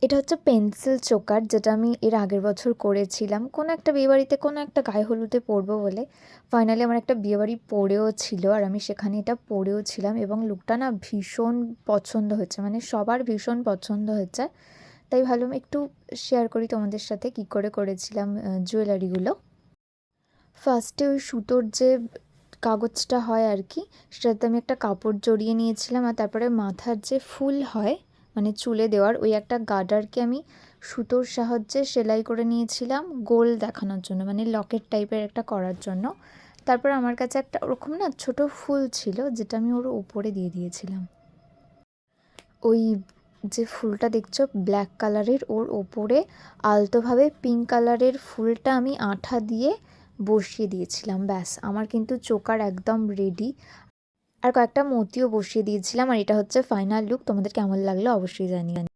এটা হচ্ছে pencil choker, যেটা আমি এর আগের বছর করেছিলাম কোনো একটা বিয়েবাড়িতে, কোনো একটা গায়ে হলুদে পরবো বলে। ফাইনালি আমার একটা বিয়েবাড়ি পড়েও ছিল আর আমি সেখানে এটা পরেও ছিলাম এবং লুকটা না ভীষণ পছন্দ হয়েছে, মানে সবার ভীষণ পছন্দ হয়েছে। তাই ভাবলাম একটু শেয়ার করি তোমাদের সাথে কী করে করেছিলাম জুয়েলারিগুলো। ফার্স্টে ওই সুতোর যে কাগজটা হয় আর কি, সেটাতে আমি একটা কাপড় জড়িয়ে নিয়েছিলাম আর তারপরে মাথার যে ফুল হয় মানে চুলে দেওয়ার ওই একটা গার্ডারকে আমি সুতোর সাহায্যে সেলাই করে নিয়েছিলাম গোল দেখানোর জন্য, মানে লকেট টাইপের একটা করার জন্য। তারপর আমার কাছে একটা ওরকম না ছোট ফুল ছিল, যেটা আমি ওর উপরে দিয়ে দিয়েছিলাম। ওই যে ফুলটা দেখছো ব্ল্যাক কালারের, ওর ওপরে আলতোভাবে পিঙ্ক কালারের ফুলটা আমি আঠা দিয়ে বসিয়ে দিয়েছিলাম। ব্যাস, আমার কিন্তু চোকার একদম রেডি। আর কয়েকটা মতিও বসিয়ে দিয়েছিলাম। আর এটা হচ্ছে ফাইনাল লুক। তোমাদের কেমন লাগলো অবশ্যই জানিও।